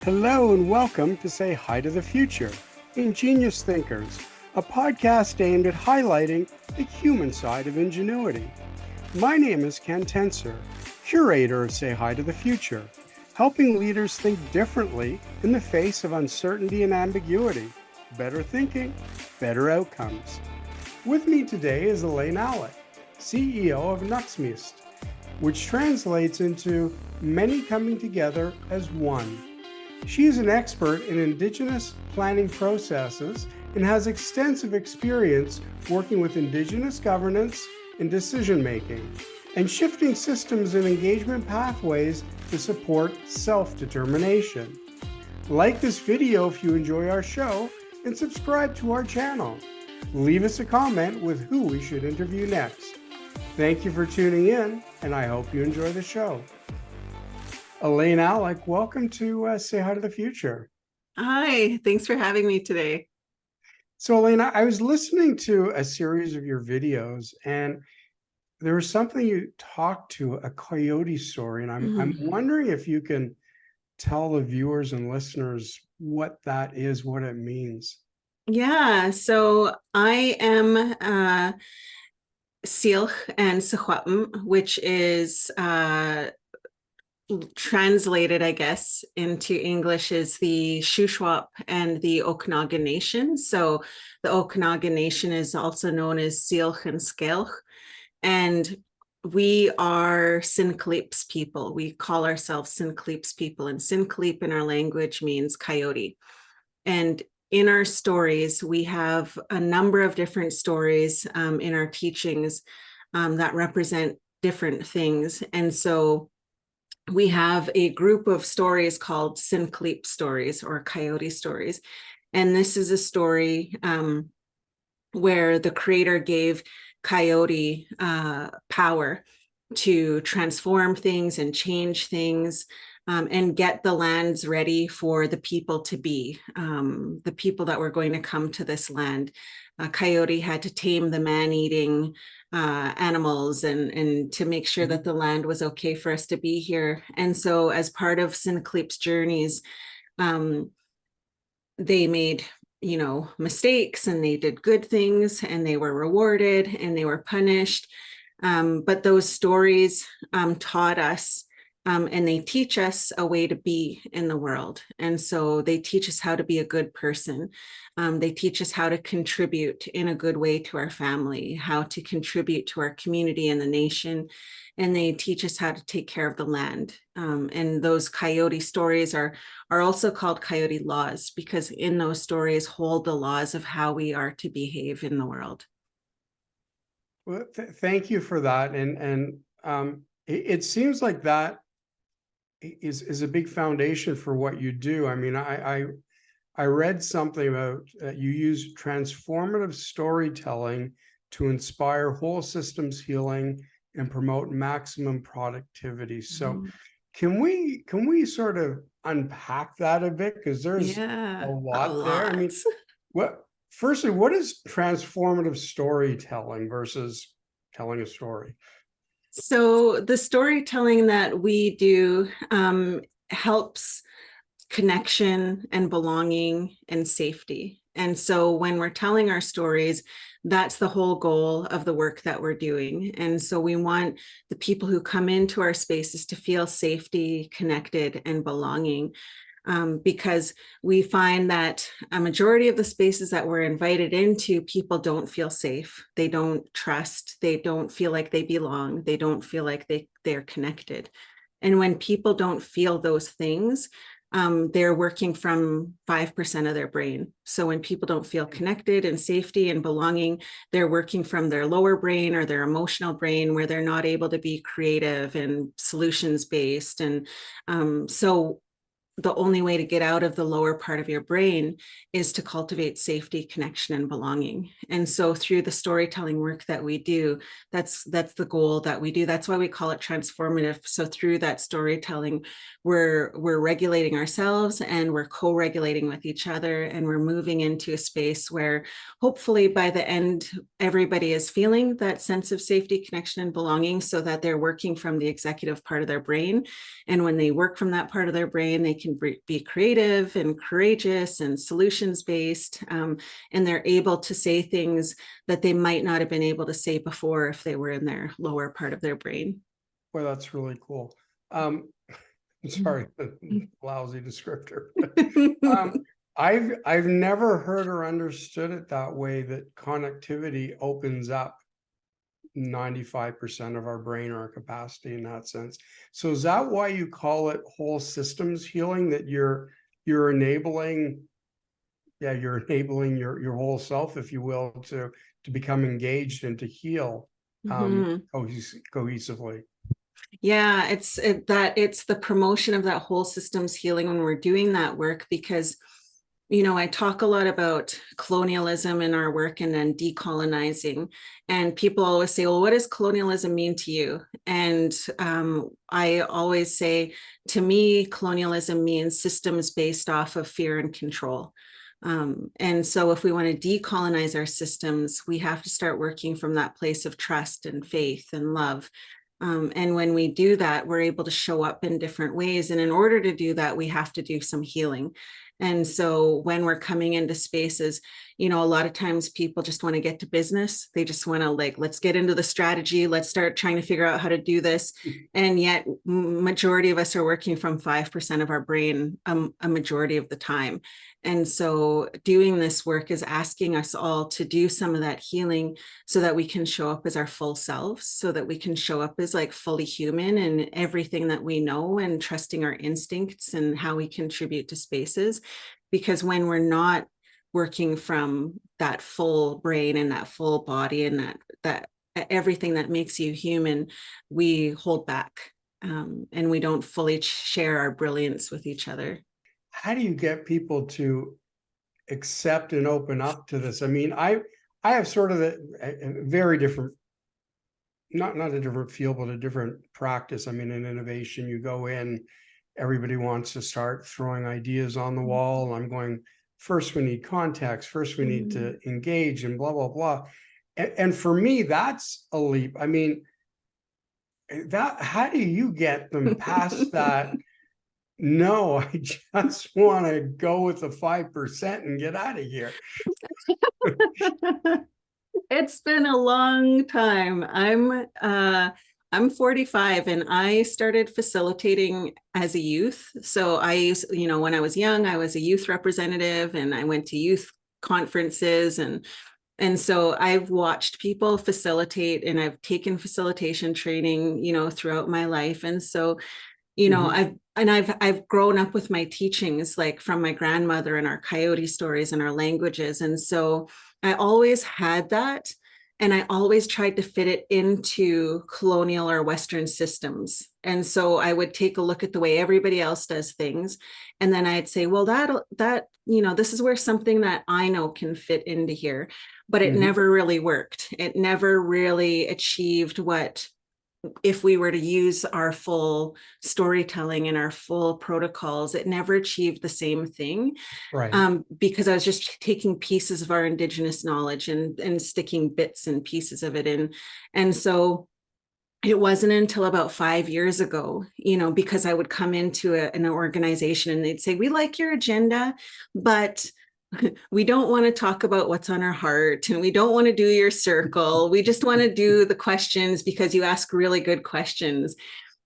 Hello and welcome to Say Hi to the Future, Ingenious Thinkers, a podcast aimed at highlighting the human side of ingenuity. My name is Ken Tenser, curator of Say Hi to the Future, helping leaders think differently in the face of uncertainty and ambiguity. Better thinking, better outcomes. With me today is Elaine Alec, CEO of Naqsmist, which translates into many coming together as one. She is an expert in Indigenous planning processes and has extensive experience working with Indigenous governance and decision-making, and shifting systems and engagement pathways to support self-determination. Like this video if you enjoy our show, and subscribe to our channel. Leave us a comment with who we should interview next. Thank you for tuning in, and I hope you enjoy the show. Elaine Alec, welcome to Say Hi to the Future. Hi, thanks for having me today. So Elaine, I was listening to a series of your videos, and there was something you talked to, a coyote story, and I'm wondering if you can tell the viewers and listeners what that is, what it means. Yeah, so I am Sealch and Sechwapm, which is translated, I guess, into English is the Shuswap and the Okanagan Nation. So the Okanagan Nation is also known as Sealch and Skelch. And we are Sinclaip's people. We call ourselves Sinclaip's people. And Sinclaip in our language means coyote. And in our stories, we have a number of different stories in our teachings that represent different things. And so we have a group of stories called Sinclaip stories or coyote stories. And this is a story where the creator gave coyote power to transform things and change things and get the lands ready for the people to be, the people that were going to come to this land. Coyote had to tame the man-eating animals and to make sure that the land was okay for us to be here. And so as part of Sinclaip's journeys, they made mistakes, and they did good things, and they were rewarded and they were punished. But those stories taught us and they teach us a way to be in the world. And so they teach us how to be a good person. They teach us how to contribute in a good way to our family, how to contribute to our community and the nation. And they teach us how to take care of the land. And those coyote stories are also called coyote laws, because in those stories hold the laws of how we are to behave in the world. Well, thank you for that. And it seems like that is a big foundation for what you do. I mean, I read something about you use transformative storytelling to inspire whole systems healing and promote maximum productivity. So can we sort of unpack that a bit? Because there's a lot there. I mean, firstly, what is transformative storytelling versus telling a story? So the storytelling that we do helps connection and belonging and safety. And so when we're telling our stories, that's the whole goal of the work that we're doing. And so we want the people who come into our spaces to feel safety, connected, and belonging. Because we find that a majority of the spaces that we're invited into, people don't feel safe. They don't trust. They don't feel like they belong. They don't feel like they're connected. And when people don't feel those things, they're working from 5% of their brain. So when people don't feel connected and safety and belonging, they're working from their lower brain or their emotional brain, where they're not able to be creative and solutions-based. And so the only way to get out of the lower part of your brain is to cultivate safety, connection, and belonging. And so through the storytelling work that we do, that's the goal that we do. That's why we call it transformative. So through that storytelling, we're regulating ourselves, and we're co-regulating with each other, and we're moving into a space where hopefully by the end, everybody is feeling that sense of safety, connection, and belonging, so that they're working from the executive part of their brain. And when they work from that part of their brain, they can can be creative and courageous and solutions based, and they're able to say things that they might not have been able to say before if they were in their lower part of their brain. Well, that's really cool. Sorry, lousy descriptor. I've never heard or understood it that way, that connectivity opens up 95% of our brain or our capacity in that sense. So is that why you call it whole systems healing, that you're enabling, you're enabling your whole self, if you will, to become engaged and to heal cohesively? Yeah, it's the promotion of that whole systems healing when we're doing that work, because I talk a lot about colonialism in our work and then decolonizing. And people always say, well, what does colonialism mean to you? And I always say, to me, colonialism means systems based off of fear and control. And so if we want to decolonize our systems, we have to start working from that place of trust and faith and love. And when we do that, we're able to show up in different ways. And in order to do that, we have to do some healing. And so when we're coming into spaces, a lot of times people just want to get to business. They just want to let's get into the strategy. Let's start trying to figure out how to do this. And yet majority of us are working from 5% of our brain a majority of the time. And so doing this work is asking us all to do some of that healing so that we can show up as our full selves, so that we can show up as fully human and everything that we know, and trusting our instincts and how we contribute to spaces. Because when we're not working from that full brain and that full body and that everything that makes you human, we hold back, and we don't fully share our brilliance with each other. How do you get people to accept and open up to this? I mean, I have sort of a very different, not a different field, but a different practice. I mean, in innovation, you go in, everybody wants to start throwing ideas on the wall. I'm going, first we need context, first we need to engage, and blah, blah, blah. And for me, that's a leap. I mean, how do you get them past that? No, I just want to go with the 5% and get out of here. It's been a long time. I'm 45 and I started facilitating as a youth. So I used, when I was young, I was a youth representative and I went to youth conferences, and so I've watched people facilitate, and I've taken facilitation training, throughout my life. And so I've grown up with my teachings, from my grandmother and our coyote stories and our languages. And so I always had that. And I always tried to fit it into colonial or Western systems. And so I would take a look at the way everybody else does things. And then I'd say, well, this is where something that I know can fit into here. But it never really worked. It never really achieved what, if we were to use our full storytelling and our full protocols, it never achieved the same thing. Right. Because I was just taking pieces of our Indigenous knowledge and sticking bits and pieces of it in. And so it wasn't until about 5 years ago, because I would come into an organization and they'd say, we like your agenda, but we don't want to talk about what's on our heart, and we don't want to do your circle. We just want to do the questions because you ask really good questions.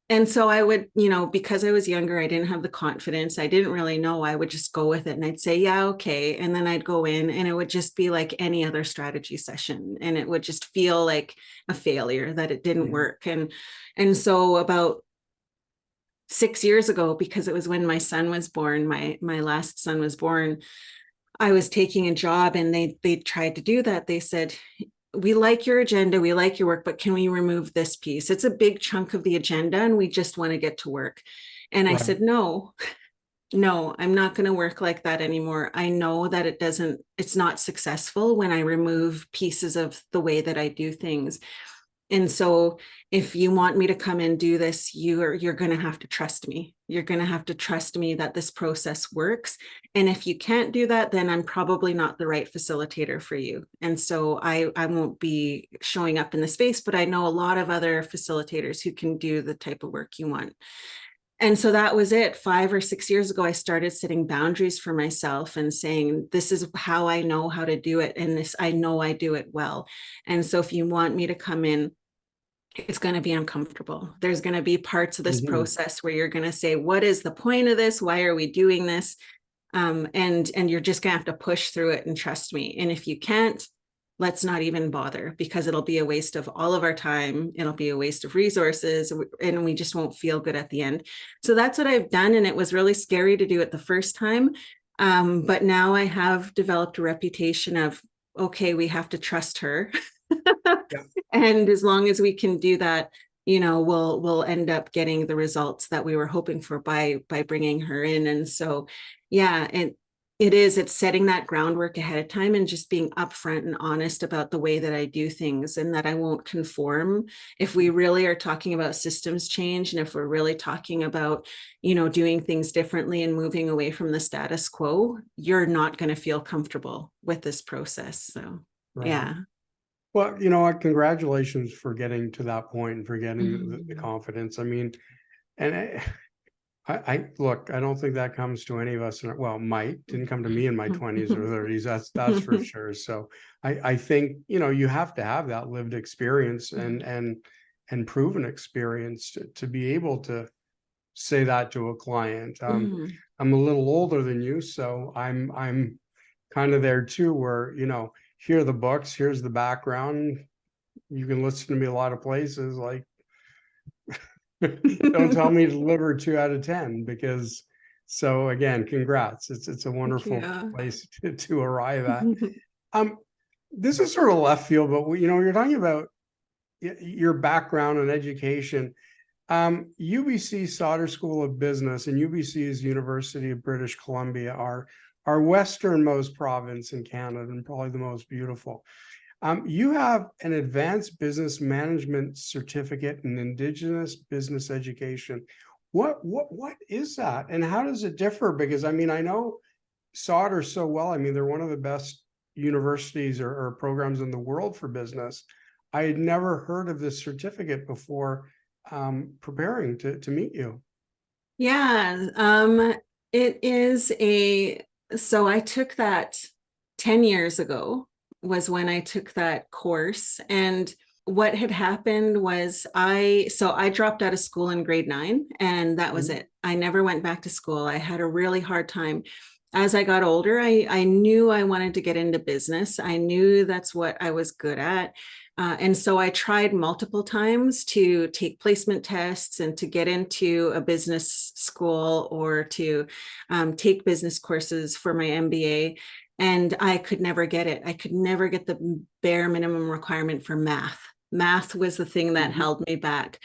And so I would, because I was younger, I didn't have the confidence. I didn't really know. I would just go with it. And I'd say, yeah, okay. And then I'd go in and it would just be like any other strategy session. And it would just feel like a failure, that it didn't work. And so about 6 years ago, because it was when my son was born, my last son was born, I was taking a job and they tried to do that. They said, we like your agenda, we like your work, but can we remove this piece? It's a big chunk of the agenda and we just want to get to work. And I said, no, I'm not going to work like that anymore. I know that it's not successful when I remove pieces of the way that I do things. And so if you want me to come and do this, you're going to have to trust me. You're going to have to trust me that this process works. And if you can't do that, then I'm probably not the right facilitator for you. And so I won't be showing up in the space, but I know a lot of other facilitators who can do the type of work you want. And so that was it. 5 or 6 years ago, I started setting boundaries for myself and saying, this is how I know how to do it. And this, I know I do it well. And so if you want me to come in, it's going to be uncomfortable. There's going to be parts of this process where you're going to say, what is the point of this? Why are we doing this? And you're just going to have to push through it and trust me. And if you can't, let's not even bother, because it'll be a waste of all of our time. It'll be a waste of resources, and we just won't feel good at the end. So that's what I've done. And it was really scary to do it the first time. But now I have developed a reputation of, okay, we have to trust her. Yeah. And as long as we can do that, we'll end up getting the results that we were hoping for by bringing her in. And so, yeah, it's setting that groundwork ahead of time and just being upfront and honest about the way that I do things, and that I won't conform. If we really are talking about systems change, and if we're really talking about, doing things differently and moving away from the status quo, you're not going to feel comfortable with this process. So, right. Yeah. Well, you know what? Congratulations for getting to that point and for getting the confidence. I mean, and I look, I don't think that comes to any of us. Well, didn't come to me in my 20s or 30s. That's for sure. So I think, you have to have that lived experience and proven experience to be able to say that to a client. I'm a little older than you, so I'm kind of there too, where, here are the books, here's the background. You can listen to me a lot of places, like, don't tell me to deliver 2 out of 10, because, so again, congrats. It's a wonderful place to arrive at. This is sort of left field, but you're talking about your background and education. UBC Sauder School of Business and UBC's University of British Columbia are our westernmost province in Canada, and probably the most beautiful. You have an advanced business management certificate in Indigenous business education. What is that, and how does it differ? Because I know Sauder so well. They're one of the best universities or programs in the world for business. I had never heard of this certificate before preparing to meet you. Yeah, it is so I took that 10 years ago was when I took that course. And what had happened was I dropped out of school in grade 9, and that was it. I never went back to school. I had a really hard time. As I got older, I knew I wanted to get into business. I knew that's what I was good at. And so I tried multiple times to take placement tests and to get into a business school or to take business courses for my MBA. And I could never get it. I could never get the bare minimum requirement for math. Math was the thing that held me back.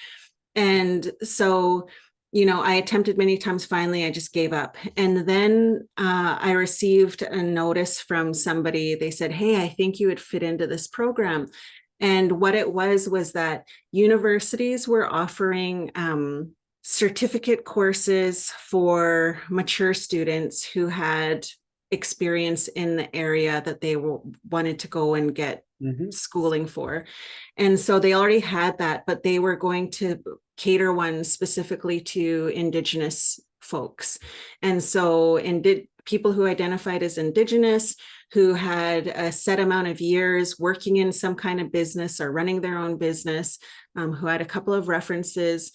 And so, I attempted many times. Finally, I just gave up. And then I received a notice from somebody. They said, hey, I think you would fit into this program. And what it was that universities were offering certificate courses for mature students who had experience in the area that they wanted to go and get schooling for. And so they already had that, but they were going to cater one specifically to Indigenous folks. And so people who identified as Indigenous, who had a set amount of years working in some kind of business or running their own business, who had a couple of references,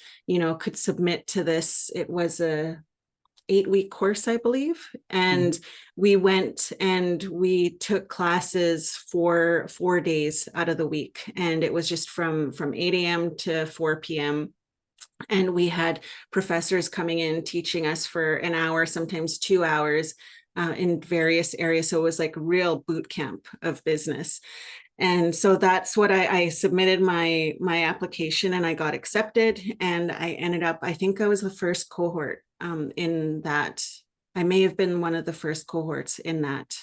could submit to this. It was a 8-week course, I believe. And we went and we took classes for 4 days out of the week. And it was just from 8 a.m. to 4 p.m. And we had professors coming in teaching us for an hour, sometimes 2 hours in various areas. So it was like real boot camp of business. And so that's what I submitted my application, and I got accepted, and I ended up, I think I was the first cohort in that. I may have been one of the first cohorts in that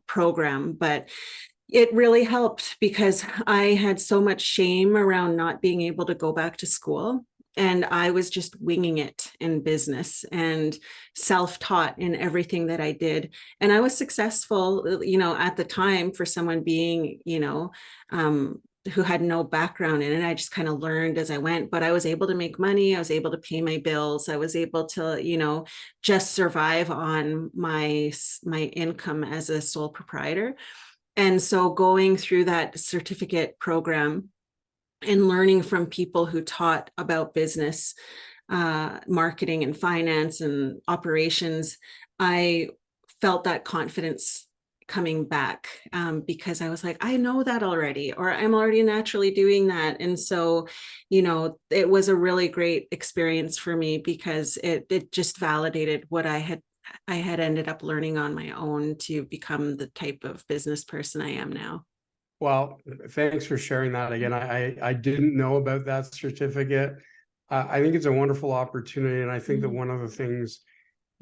program, but it really helped because I had so much shame around not being able to go back to school. And I was just winging it in business and self-taught in everything that I did. And I was successful, at the time, for someone being, who had no background in it. I just kind of learned as I went, but I was able to make money. I was able to pay my bills. I was able to, just survive on my income as a sole proprietor. And so going through that certificate program and learning from people who taught about business, marketing and finance and operations, I felt that confidence coming back, because I was like, I know that already, or I'm already naturally doing that. And so, it was a really great experience for me, because it just validated what I had ended up learning on my own to become the type of business person I am now. Well, thanks for sharing that. Again, I didn't know about that certificate. I think it's a wonderful opportunity, and I think that one of the things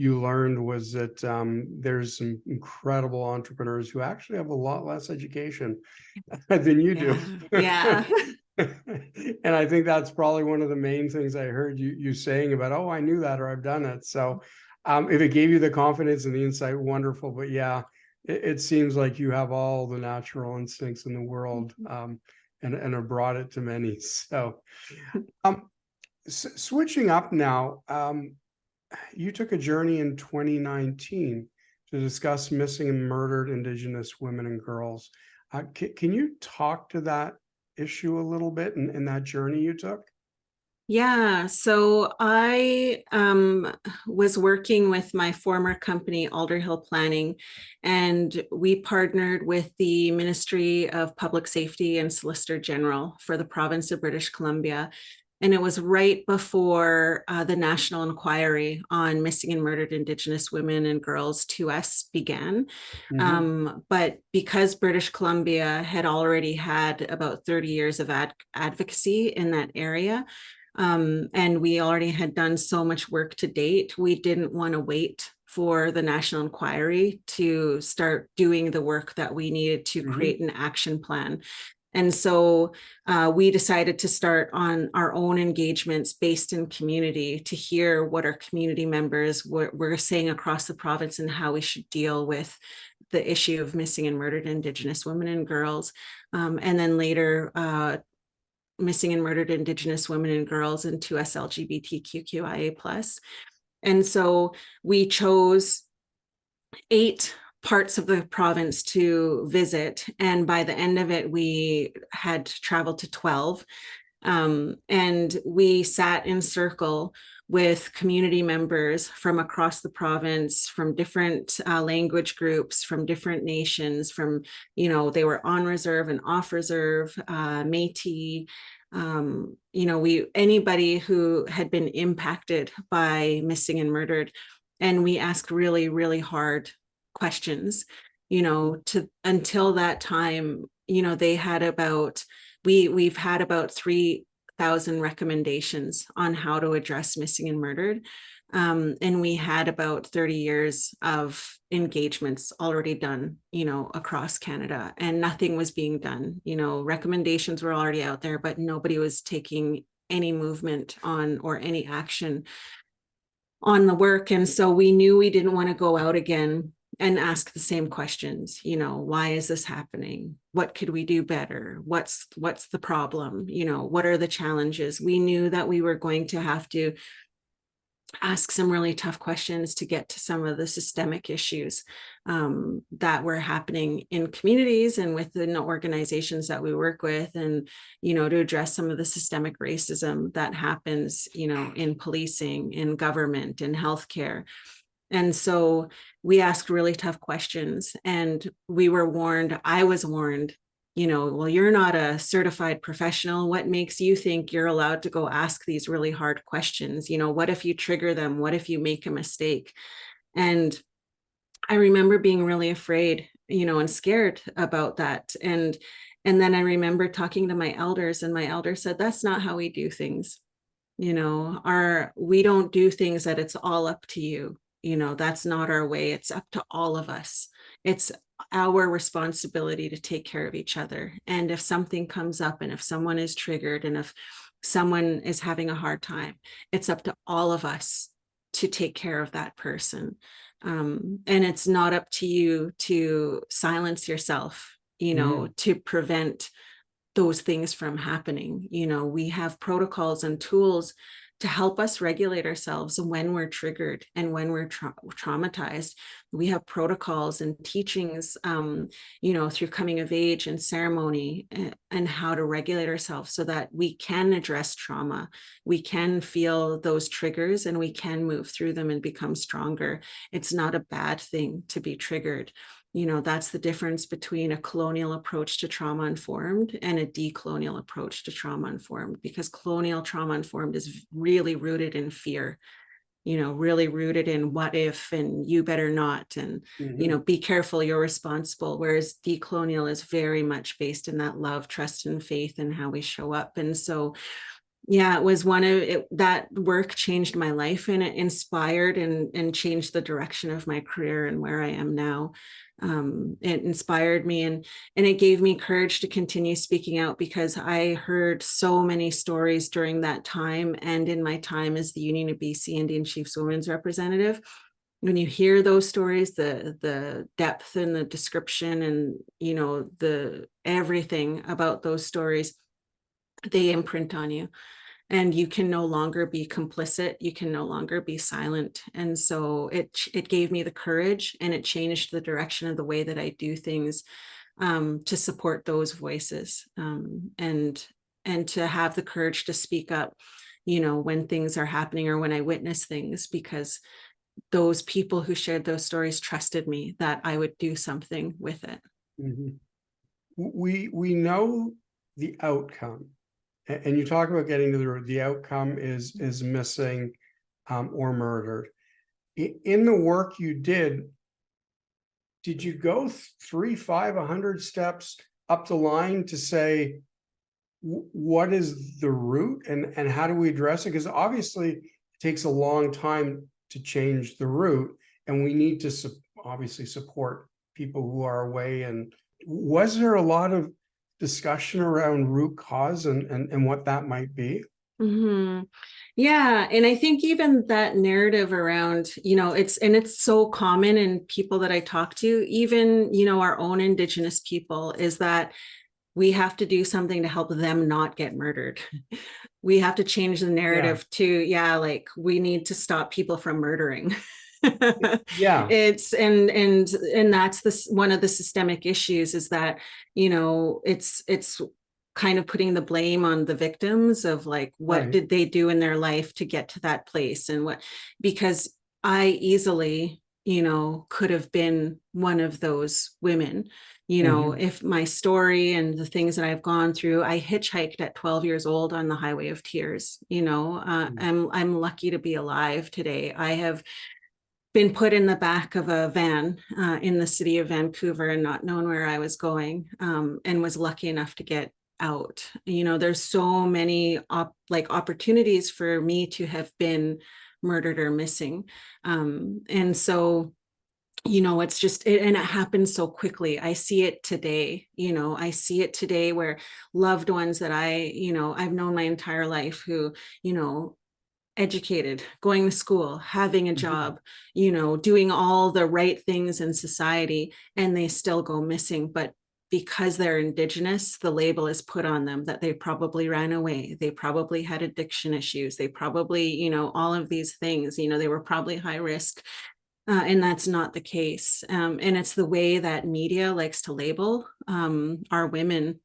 you learned was that there's some incredible entrepreneurs who actually have a lot less education than you do. Yeah. And I think that's probably one of the main things I heard you saying about, oh, I knew that, or I've done it. So if it gave you the confidence and the insight, wonderful. But yeah, it seems like you have all the natural instincts in the world, and have brought it to many. So switching up now, you took a journey in 2019 to discuss missing and murdered Indigenous women and girls. Can you talk to that issue a little bit, and that journey you took? Yeah, so I was working with my former company, Alderhill Planning, and we partnered with the Ministry of Public Safety and Solicitor General for the province of British Columbia. And it was right before the national inquiry on missing and murdered Indigenous women and girls to us began. But because British Columbia had already had about 30 years of advocacy in that area, and we already had done so much work to date, we didn't want to wait for the national inquiry to start doing the work that we needed to create an action plan. And so we decided to start on our own engagements based in community to hear what our community members were saying across the province and how we should deal with the issue of missing and murdered Indigenous women and girls. And then later, missing and murdered Indigenous women and girls and 2S LGBTQIA+. And so we chose 8 parts of the province to visit. And by the end of it, we had traveled to 12. And we sat in circle with community members from across the province, from different language groups, from different nations, from, they were on reserve and off reserve, Métis, anybody who had been impacted by missing and murdered. And we asked really, really hard questions, until that time, they had we've had about 3,000 recommendations on how to address missing and murdered. And we had about 30 years of engagements already done, across Canada, and nothing was being done. Recommendations were already out there, but nobody was taking any movement on or any action on the work. And so we knew we didn't want to go out again and ask the same questions. Why is this happening? What could we do better? What's the problem? What are the challenges? We knew that we were going to have to ask some really tough questions to get to some of the systemic issues that were happening in communities and within the organizations that we work with, and to address some of the systemic racism that happens in policing, in government, in healthcare. And so we asked really tough questions, and we were warned. I was warned, well, you're not a certified professional. What makes you think you're allowed to go ask these really hard questions? What if you trigger them? What if you make a mistake? And I remember being really afraid, and scared about that. And then I remember talking to my elders, and my elder said, that's not how we do things. We don't do things that it's all up to you. That's not our way. It's up to all of us. It's our responsibility to take care of each other. And if something comes up, and if someone is triggered, and if someone is having a hard time, it's up to all of us to take care of that person. And it's not up to you to silence yourself, to prevent those things from happening. We have protocols and tools to help us regulate ourselves when we're triggered and when we're traumatized. We have protocols and teachings, through coming of age and ceremony, and how to regulate ourselves so that we can address trauma. We can feel those triggers and we can move through them and become stronger. It's not a bad thing to be triggered. That's the difference between a colonial approach to trauma informed and a decolonial approach to trauma informed, because colonial trauma informed is really rooted in fear, really rooted in what if, and you better not, and, be careful, you're responsible. Whereas decolonial is very much based in that love, trust, and faith and how we show up. And so, yeah, it was that work changed my life, and it inspired and changed the direction of my career and where I am now. It inspired me, and it gave me courage to continue speaking out, because I heard so many stories during that time and in my time as the Union of BC Indian Chiefs Women's representative. When you hear those stories, the depth and the description and the everything about those stories, they imprint on you. And you can no longer be complicit. You can no longer be silent. And so it gave me the courage, and it changed the direction of the way that I do things, to support those voices, and to have the courage to speak up, when things are happening or when I witness things, because those people who shared those stories trusted me that I would do something with it. Mm-hmm. We know the outcome. And you talk about getting to the outcome is missing, or murdered. In the work you did you go 3, 5, 100 steps up the line to say, what is the root and how do we address it? Because obviously it takes a long time to change the root, and we need to obviously support people who are away. And was there a lot of discussion around root cause and what that might be? Mm-hmm. Yeah. And I think even that narrative around, it's so common in people that I talk to, even, our own Indigenous people, is that we have to do something to help them not get murdered. We have to change the narrative to, like, we need to stop people from murdering. Yeah. It's and that's one of the systemic issues, is that it's kind of putting the blame on the victims of, like, what did they do in their life to get to that place, and because I easily could have been one of those women. If my story and the things that I've gone through, I hitchhiked at 12 years old on the Highway of Tears. I'm lucky to be alive today. I have been put in the back of a van in the city of Vancouver and not known where I was going, and was lucky enough to get out. There's so many opportunities for me to have been murdered or missing. And so, it's just, and it happens so quickly. I see it today, where loved ones that I've known my entire life, who, educated, going to school, having a job, doing all the right things in society, and they still go missing. But because they're Indigenous, the label is put on them that they probably ran away. They probably had addiction issues. They probably, all of these things, they were probably high risk. And that's not the case. And it's the way that media likes to label our women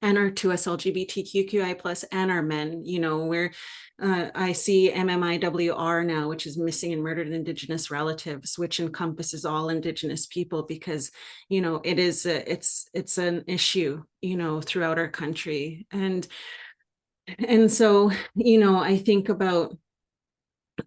and our 2S LGBTQI plus and our men, where I see MMIWR now, which is missing and murdered Indigenous relatives, which encompasses all Indigenous people, because, it is, it's an issue, throughout our country. And so, I think about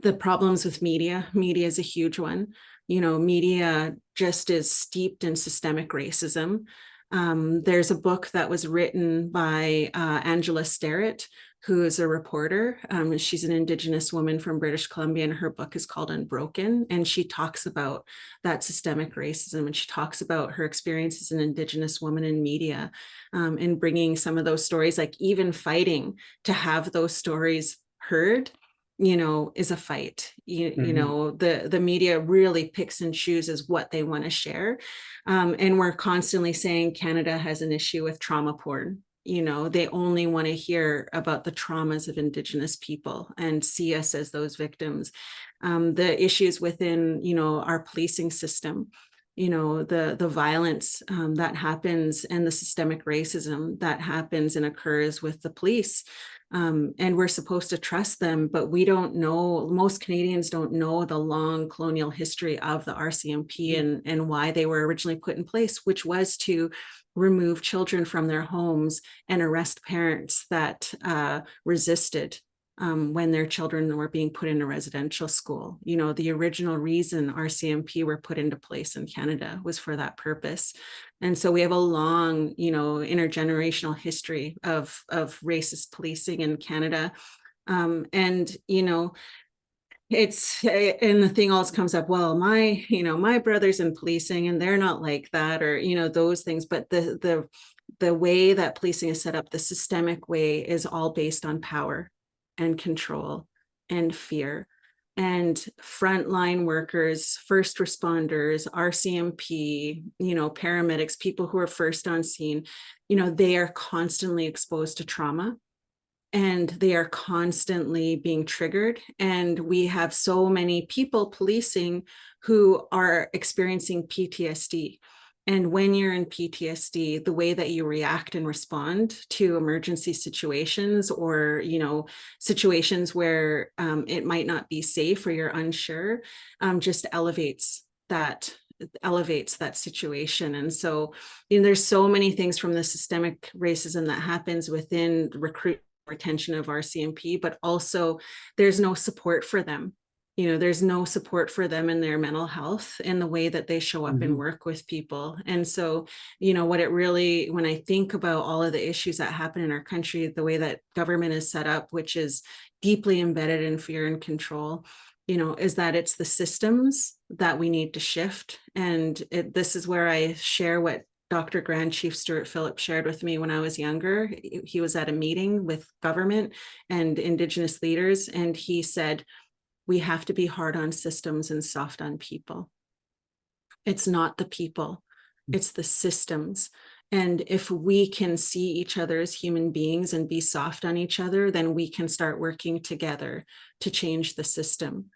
the problems with media. Media is a huge one. Media just is steeped in systemic racism. There's a book that was written by Angela Sterrett, who is a reporter. She's an Indigenous woman from British Columbia, and her book is called Unbroken. And she talks about that systemic racism, and she talks about her experience as an Indigenous woman in media, and bringing some of those stories, like even fighting to have those stories heard, is a fight. The media really picks and chooses what they want to share. And we're constantly saying Canada has an issue with trauma porn. They only want to hear about the traumas of Indigenous people and see us as those victims. The issues within, our policing system, the violence that happens and the systemic racism that happens and occurs with the police. And we're supposed to trust them, but we don't know, most Canadians don't know the long colonial history of the RCMP and why they were originally put in place, which was to remove children from their homes and arrest parents that resisted when their children were being put in a residential school. The original reason RCMP were put into place in Canada was for that purpose. And so we have a long, intergenerational history of racist policing in Canada. And the thing always comes up, well, my brother's in policing and they're not like that, or those things. But the way that policing is set up, the systemic way, is all based on power and control and fear. And frontline workers, first responders, RCMP, paramedics, people who are first on scene, they are constantly exposed to trauma. And they are constantly being triggered. And we have so many people policing who are experiencing PTSD. And when you're in PTSD, the way that you react and respond to emergency situations, or, situations where it might not be safe or you're unsure, just elevates that situation. And so, there's so many things from the systemic racism that happens within recruitment, retention of RCMP, but also there's no support for them. There's no support for them in their mental health in the way that they show up and work with people. And so, when I think about all of the issues that happen in our country, the way that government is set up, which is deeply embedded in fear and control, is that it's the systems that we need to shift. And this is where I share what Dr. Grand Chief Stuart Phillips shared with me when I was younger. He was at a meeting with government and Indigenous leaders, and he said, we have to be hard on systems and soft on people. It's not the people, it's the systems. And if we can see each other as human beings and be soft on each other, then we can start working together to change the system.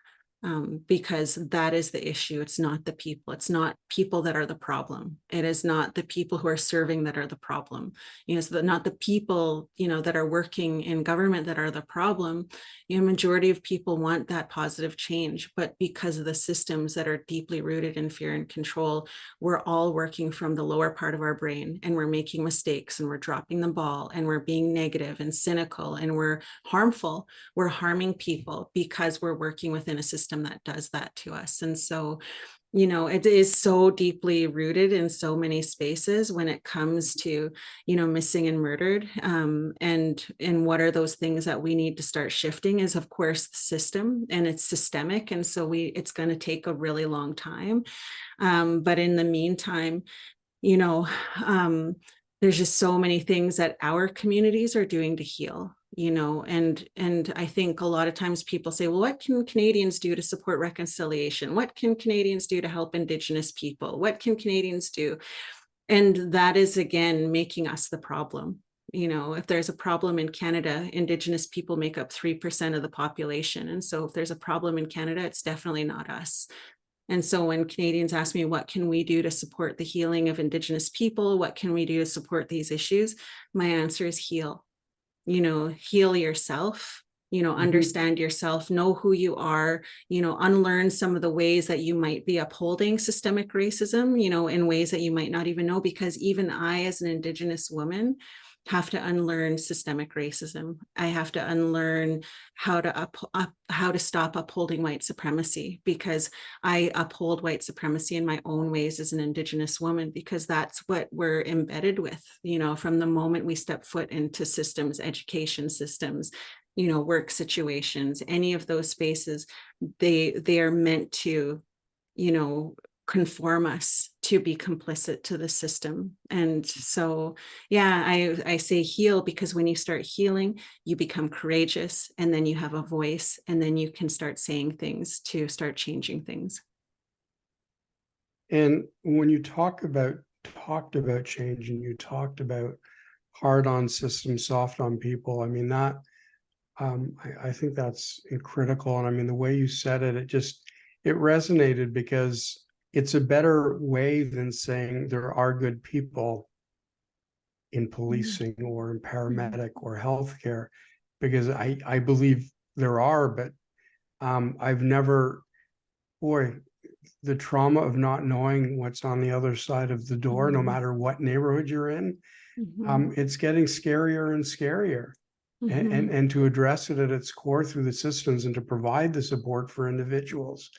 Because that is the issue. It's not the people. It's not people that are the problem. It is not the people who are serving that are the problem. So not the people, that are working in government that are the problem. Majority of people want that positive change, but because of the systems that are deeply rooted in fear and control, we're all working from the lower part of our brain, and we're making mistakes, and we're dropping the ball, and we're being negative and cynical, and we're harmful. We're harming people because we're working within a system that does that to us. And so, it is so deeply rooted in so many spaces when it comes to, missing and murdered. And what are those things that we need to start shifting is, of course, the system, and it's systemic. And so it's going to take a really long time. But in the meantime, there's just so many things that our communities are doing to heal. And I think a lot of times people say, well, what can Canadians do to support reconciliation? What can Canadians do to help Indigenous people? What can Canadians do? And that is, again, making us the problem. If there's a problem in Canada, Indigenous people make up 3% of the population. And so if there's a problem in Canada, it's definitely not us. And so when Canadians ask me, what can we do to support the healing of Indigenous people? What can we do to support these issues? My answer is heal. Heal yourself, understand yourself, know who you are, unlearn some of the ways that you might be upholding systemic racism, in ways that you might not even know, because even I, as an Indigenous woman, have to unlearn systemic racism. I have to unlearn how to stop upholding white supremacy, because I uphold white supremacy in my own ways as an Indigenous woman, because that's what we're embedded with, from the moment we step foot into systems, education systems, work situations, any of those spaces, they are meant to, conform us to be complicit to the system. And so, yeah, I say heal, because when you start healing, you become courageous, and then you have a voice, and then you can start saying things to start changing things. And when you talked about change, and you talked about hard on systems, soft on people. I mean, that I think that's critical. And I mean, the way you said it, it resonated because it's a better way than saying there are good people in policing or in paramedic or healthcare, because I believe there are, but I've never, boy, the trauma of not knowing what's on the other side of the door, no matter what neighborhood you're in, it's getting scarier and scarier. And to address it at its core through the systems and to provide the support for individuals.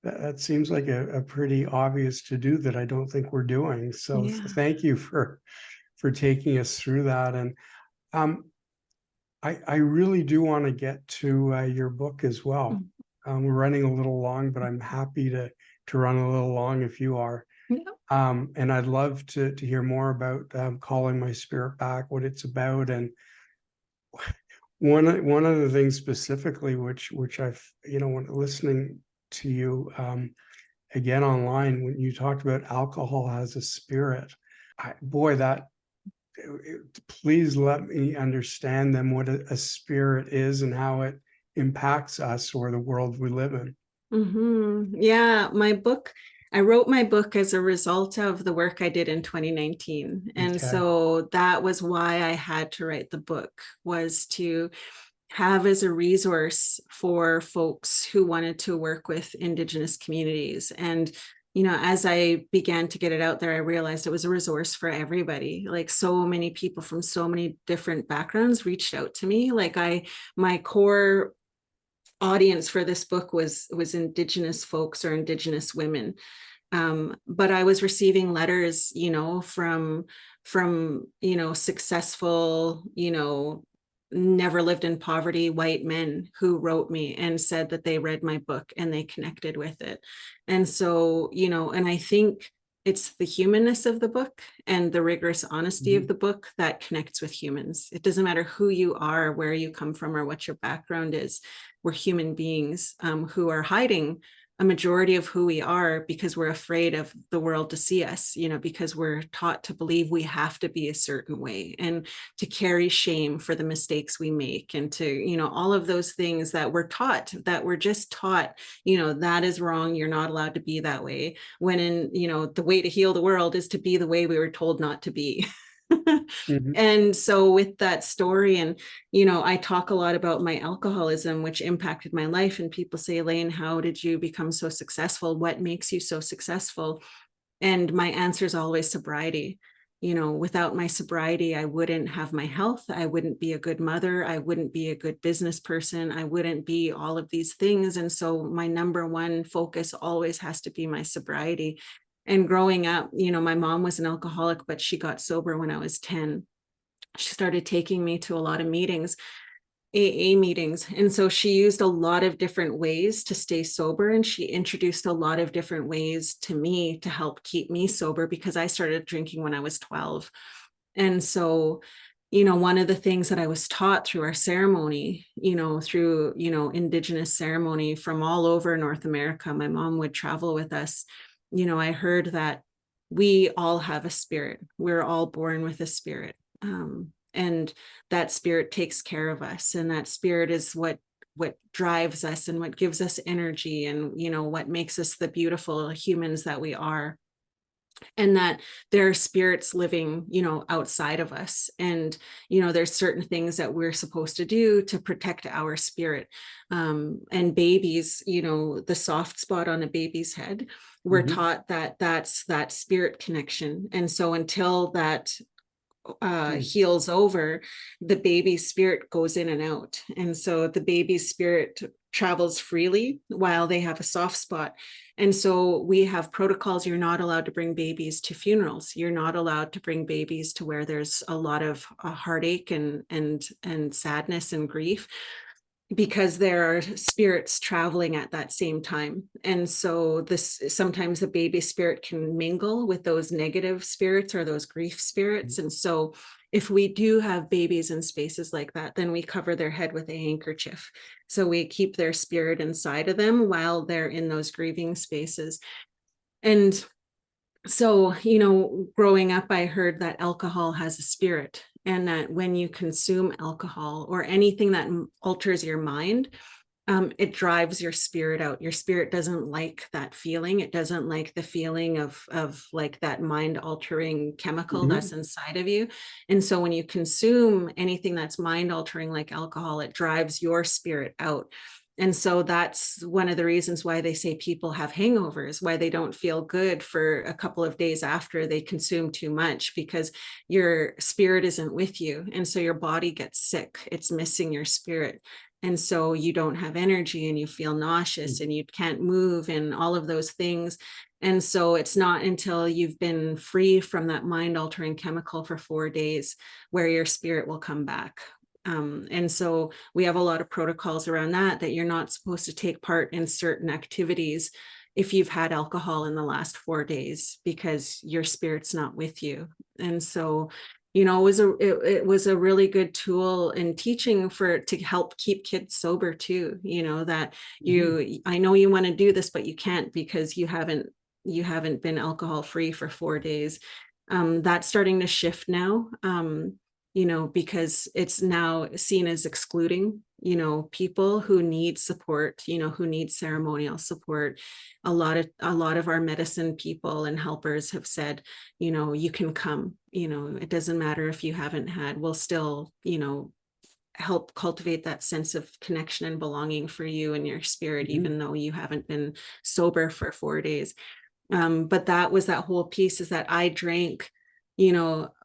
That seems like a pretty obvious to do that I don't think we're doing. So thank you for taking us through that. And I really do want to get to your book as well. We're running a little long, but I'm happy to run a little long if you are. And I'd love to hear more about Calling My Spirit Back, what it's about. And one of the things specifically, which I've, when listening to you again online, when you talked about alcohol has a spirit, please let me understand then what a spirit is and how it impacts us or the world we live in. Yeah, I wrote my book as a result of the work I did in 2019. And so that was why I had to write the book, was to have as a resource for folks who wanted to work with Indigenous communities. And, as I began to get it out there, I realized it was a resource for everybody. Like, so many people from so many different backgrounds reached out to me. Like, my core audience for this book was Indigenous folks or Indigenous women. But I was receiving letters, from successful, never lived in poverty white men who wrote me and said that they read my book and they connected with it. And so, and I think it's the humanness of the book and the rigorous honesty of the book that connects with humans. It doesn't matter who you are, where you come from, or what your background is. We're human beings who are hiding a majority of who we are because we're afraid of the world to see us, because we're taught to believe we have to be a certain way and to carry shame for the mistakes we make, and to, all of those things that we're taught, that we're just taught, that is wrong. You're not allowed to be that way. When the way to heal the world is to be the way we were told not to be. And so with that story, and I talk a lot about my alcoholism, which impacted my life, and people say, Elaine, how did you become so successful? What makes you so successful? And my answer is always sobriety. Without my sobriety, I wouldn't have my health. I wouldn't be a good mother. I wouldn't be a good business person. I wouldn't be all of these things. And so my number one focus always has to be my sobriety. And growing up, my mom was an alcoholic, but she got sober when I was 10. She started taking me to a lot of meetings, AA meetings. And so she used a lot of different ways to stay sober. And she introduced a lot of different ways to me to help keep me sober, because I started drinking when I was 12. And so, one of the things that I was taught through our ceremony, through, Indigenous ceremony from all over North America, my mom would travel with us. I heard that we all have a spirit. We're all born with a spirit. And that spirit takes care of us. And that spirit is what drives us and what gives us energy, and, what makes us the beautiful humans that we are. And that there are spirits living, outside of us. And, there's certain things that we're supposed to do to protect our spirit. And babies, the soft spot on a baby's head, we're taught that that's that spirit connection. And so until that heals over, the baby's spirit goes in and out. And so the baby's spirit travels freely while they have a soft spot. And so we have protocols. You're not allowed to bring babies to funerals. You're not allowed to bring babies to where there's a lot of heartache and sadness and grief, because there are spirits traveling at that same time. And so sometimes the baby spirit can mingle with those negative spirits or those grief spirits. And so if we do have babies in spaces like that, then we cover their head with a handkerchief. So we keep their spirit inside of them while they're in those grieving spaces. And So, growing up, I heard that alcohol has a spirit, and that when you consume alcohol or anything that alters your mind, it drives your spirit out. Your spirit doesn't like that feeling. It doesn't like the feeling of like that mind altering chemical that's inside of you. And so when you consume anything that's mind altering like alcohol, it drives your spirit out. And so that's one of the reasons why they say people have hangovers, why they don't feel good for a couple of days after they consume too much, because your spirit isn't with you. And so your body gets sick. It's missing your spirit. And so you don't have energy and you feel nauseous and you can't move and all of those things. And so it's not until you've been free from that mind altering chemical for 4 days where your spirit will come back. And so we have a lot of protocols around that you're not supposed to take part in certain activities if you've had alcohol in the last 4 days, because your spirit's not with you. And so, it was a really good tool in teaching to help keep kids sober too. That I know you want to do this, but you can't because you haven't been alcohol free for 4 days. That's starting to shift now. Because it's now seen as excluding, people who need support, who need ceremonial support. A lot of our medicine people and helpers have said, you can come, it doesn't matter if you haven't had, we'll still, help cultivate that sense of connection and belonging for you and your spirit, even though you haven't been sober for 4 days. But that was that whole piece, is that I drank,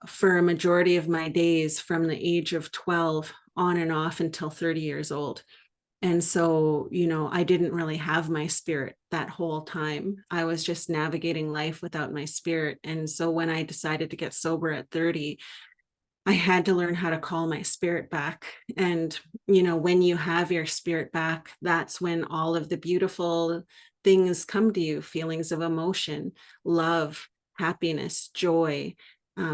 for a majority of my days from the age of 12 on and off until 30 years old. And so, I didn't really have my spirit that whole time. I was just navigating life without my spirit. And so when I decided to get sober at 30, I had to learn how to call my spirit back. And, when you have your spirit back, that's when all of the beautiful things come to you, feelings of emotion, love, happiness, joy,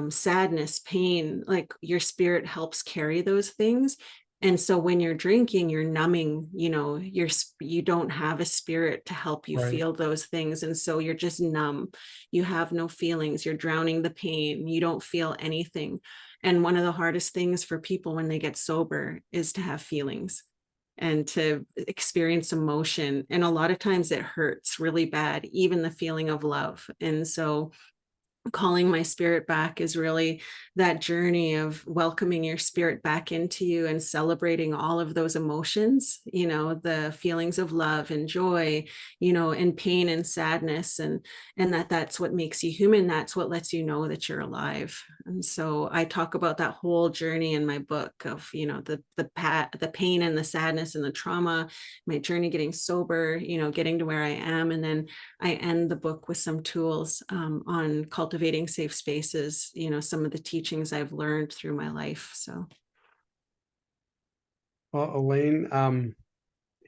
sadness, pain. Like your spirit helps carry those things. And so when you're drinking, you're numbing, you don't have a spirit to help you feel those things. And so you're just numb. You have no feelings. You're drowning the pain. You don't feel anything. And one of the hardest things for people when they get sober is to have feelings and to experience emotion. And a lot of times it hurts really bad, even the feeling of love. And so calling my spirit back is really that journey of welcoming your spirit back into you and celebrating all of those emotions, the feelings of love and joy, and pain and sadness, and that's what makes you human. That's what lets you know that you're alive. And so I talk about that whole journey in my book of, the pain and the sadness and the trauma, my journey getting sober, getting to where I am. And then I end the book with some tools on cultivating safe spaces, some of the teachings I've learned through my life. So. Well, Elaine,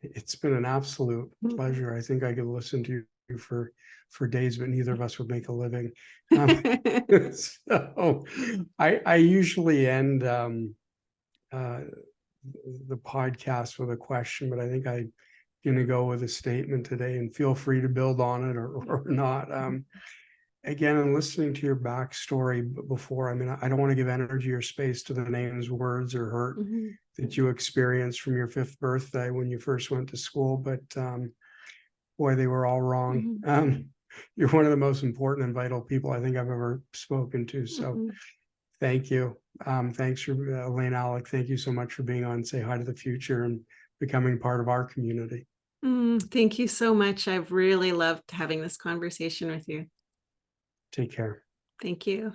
it's been an absolute pleasure. I think I could listen to you for days, but neither of us would make a living. So I usually end the podcast with a question, but I think I'm going to go with a statement today, and feel free to build on it or not. Again, in listening to your backstory before, I don't want to give energy or space to the names, words, or hurt that you experienced from your 5th birthday when you first went to school, but boy, they were all wrong. You're one of the most important and vital people I think I've ever spoken to. So thank you. Thanks for Elaine Alec. Thank you so much for being on Say Hi to the Future and becoming part of our community. Thank you so much. I've really loved having this conversation with you. Take care. Thank you.